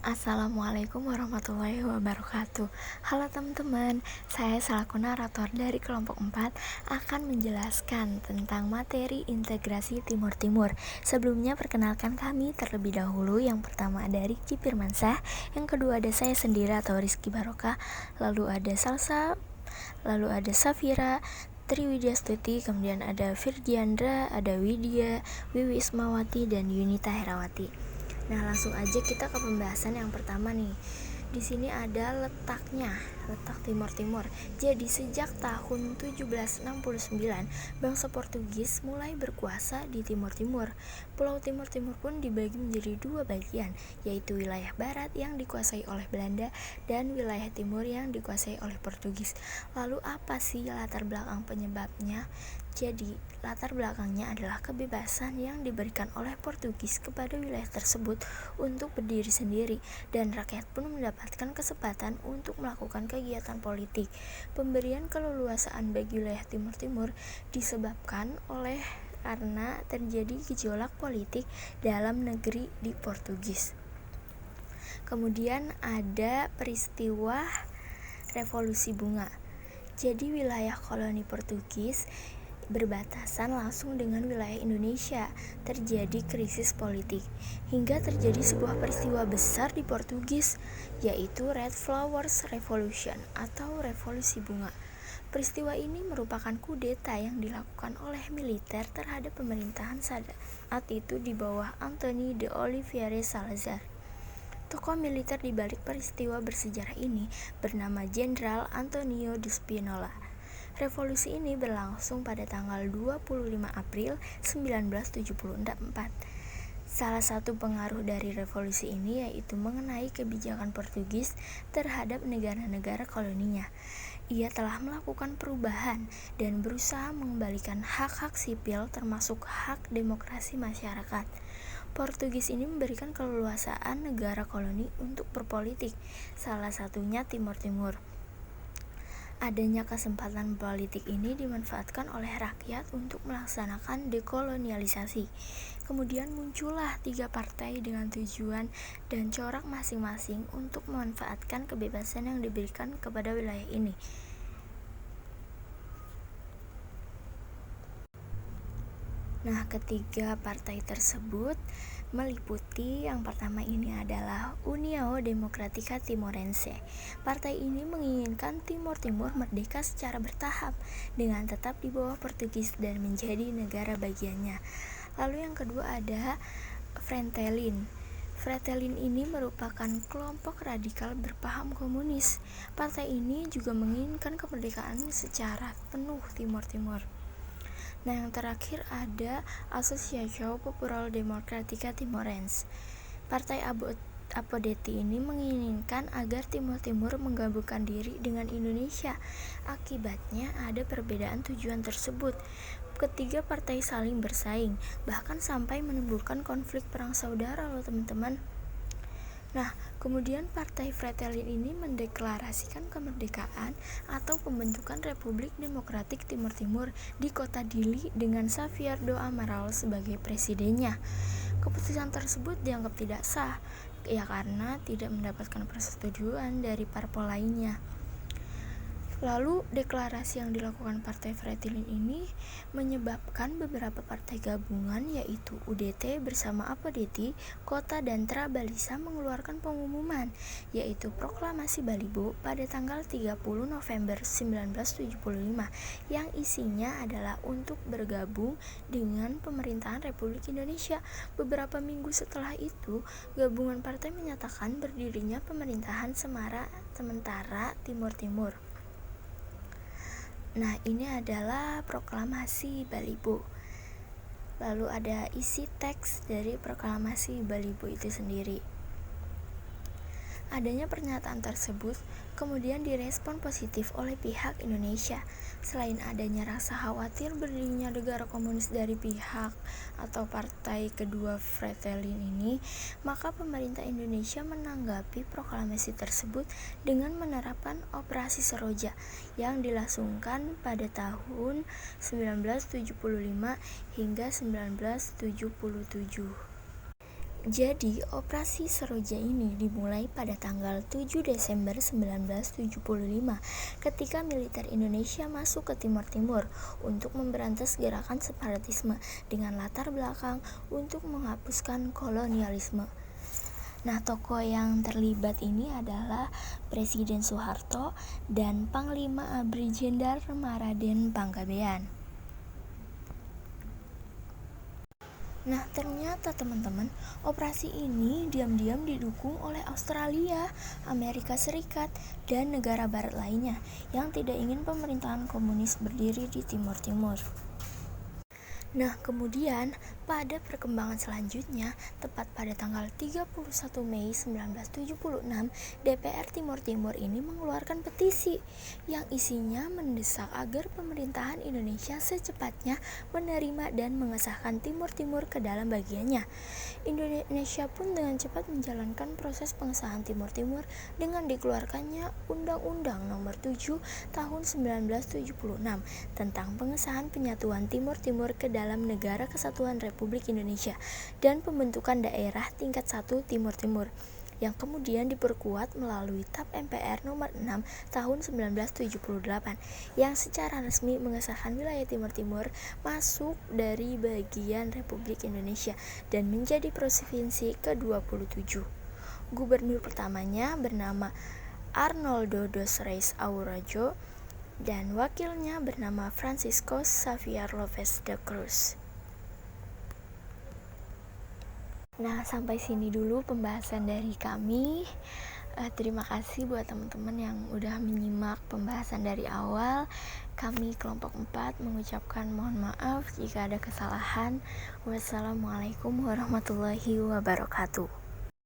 Assalamualaikum warahmatullahi wabarakatuh. Halo teman-teman, saya selaku narator dari kelompok 4 akan menjelaskan tentang materi integrasi Timur Timur. Sebelumnya perkenalkan kami terlebih dahulu. Yang pertama ada Rizky Firmansyah, yang kedua ada saya sendiri atau Rizky Barokah, lalu ada Salsa, lalu ada Safira, Triwidyastuti, kemudian ada Virgiandra, ada Widya, Wiwi Ismawati, dan Yunita Herawati. Nah, langsung aja kita ke pembahasan yang pertama nih. Di sini ada letak Timur Timur. Jadi sejak tahun 1769, bangsa Portugis mulai berkuasa di Timur Timur. Pulau Timur Timur pun dibagi menjadi dua bagian, yaitu wilayah barat yang dikuasai oleh Belanda dan wilayah timur yang dikuasai oleh Portugis. Lalu apa sih latar belakang penyebabnya? Jadi, latar belakangnya adalah kebebasan yang diberikan oleh Portugis kepada wilayah tersebut untuk berdiri sendiri, dan rakyat pun mendapatkan kesempatan untuk melakukan kegiatan politik. Pemberian keleluasaan bagi wilayah Timur Timur disebabkan oleh karena terjadi gejolak politik dalam negeri di Portugis. Kemudian ada peristiwa Revolusi Bunga. Jadi wilayah koloni Portugis berbatasan langsung dengan wilayah Indonesia. Terjadi krisis politik hingga terjadi sebuah peristiwa besar di Portugis, yaitu Red Flowers Revolution atau Revolusi Bunga. Peristiwa ini merupakan kudeta yang dilakukan oleh militer terhadap pemerintahan saat itu di bawah Antoni de Oliveira Salazar. Tokoh militer di balik peristiwa bersejarah ini bernama Jenderal Antonio de Spinola. Revolusi ini berlangsung pada tanggal 25 April 1974. Salah satu pengaruh dari revolusi ini yaitu mengenai kebijakan Portugis terhadap negara-negara koloninya. Ia telah melakukan perubahan dan berusaha mengembalikan hak-hak sipil termasuk hak demokrasi masyarakat. Portugis ini memberikan keleluasaan negara koloni untuk berpolitik, salah satunya Timur Timur. Adanya kesempatan politik ini dimanfaatkan oleh rakyat untuk melaksanakan dekolonialisasi. Kemudian muncullah 3 partai dengan tujuan dan corak masing-masing untuk memanfaatkan kebebasan yang diberikan kepada wilayah ini. Nah, ketiga partai tersebut meliputi yang pertama ini adalah União Democrática Timorense. Partai ini menginginkan Timur Timur merdeka secara bertahap dengan tetap di bawah Portugis dan menjadi negara bagiannya. Lalu yang kedua ada Fretilin. Fretilin ini merupakan kelompok radikal berpaham komunis. Partai ini juga menginginkan kemerdekaan secara penuh Timur Timur. Nah, yang terakhir ada Associação Popular Democrática Timorense. Partai Apodeti ini menginginkan agar Timur Timur menggabungkan diri dengan Indonesia. Akibatnya ada perbedaan tujuan tersebut. Ketiga partai saling bersaing, bahkan sampai menimbulkan konflik perang saudara loh teman-teman. Nah, kemudian Partai Fretilin ini mendeklarasikan kemerdekaan atau pembentukan Republik Demokratik Timur Timur di kota Dili dengan Xavier do Amaral sebagai presidennya. Keputusan tersebut dianggap tidak sah, ya karena tidak mendapatkan persetujuan dari parpol lainnya. Lalu deklarasi yang dilakukan Partai Fretilin ini menyebabkan beberapa partai gabungan yaitu UDT bersama Apodeti, Kota dan Trabalisa mengeluarkan pengumuman yaitu Proklamasi Balibo pada tanggal 30 November 1975 yang isinya adalah untuk bergabung dengan pemerintahan Republik Indonesia. Beberapa minggu setelah itu, gabungan partai menyatakan berdirinya pemerintahan sementara Timur Timur. Nah, ini adalah proklamasi Balibo. Lalu ada isi teks dari proklamasi Balibo itu sendiri. Adanya pernyataan tersebut kemudian direspon positif oleh pihak Indonesia. Selain adanya rasa khawatir berdirinya negara komunis dari pihak atau partai kedua Fretilin ini, maka pemerintah Indonesia menanggapi proklamasi tersebut dengan menerapkan Operasi Seroja yang dilangsungkan pada tahun 1975 hingga 1977. Jadi, operasi Seroja ini dimulai pada tanggal 7 Desember 1975 ketika militer Indonesia masuk ke Timor Timur untuk memberantas gerakan separatisme dengan latar belakang untuk menghapuskan kolonialisme. Nah, tokoh yang terlibat ini adalah Presiden Soeharto dan Panglima ABRI Jenderal Raden Panggabean. Nah, ternyata teman-teman, operasi ini diam-diam didukung oleh Australia, Amerika Serikat, dan negara barat lainnya yang tidak ingin pemerintahan komunis berdiri di Timor Timur. Nah, kemudian pada perkembangan selanjutnya, tepat pada tanggal 31 Mei 1976, DPR Timor Timur ini mengeluarkan petisi yang isinya mendesak agar pemerintahan Indonesia secepatnya menerima dan mengesahkan Timor Timur ke dalam bagiannya. Indonesia pun dengan cepat menjalankan proses pengesahan Timor Timur dengan dikeluarkannya Undang-Undang Nomor 7 Tahun 1976 tentang pengesahan penyatuan Timor Timur ke dalam Negara Kesatuan Republik Indonesia dan pembentukan daerah tingkat 1 Timor Timur yang kemudian diperkuat melalui TAP MPR nomor 6 tahun 1978 yang secara resmi mengesahkan wilayah Timor Timur masuk dari bagian Republik Indonesia dan menjadi provinsi ke-27. Gubernur pertamanya bernama Arnoldo dos Reis Aurajo dan wakilnya bernama Francisco Xavier Lopez da Cruz. Nah, sampai sini dulu pembahasan dari kami. Terima kasih buat teman-teman yang udah menyimak pembahasan dari awal. Kami kelompok 4 mengucapkan mohon maaf jika ada kesalahan. Wassalamualaikum warahmatullahi wabarakatuh.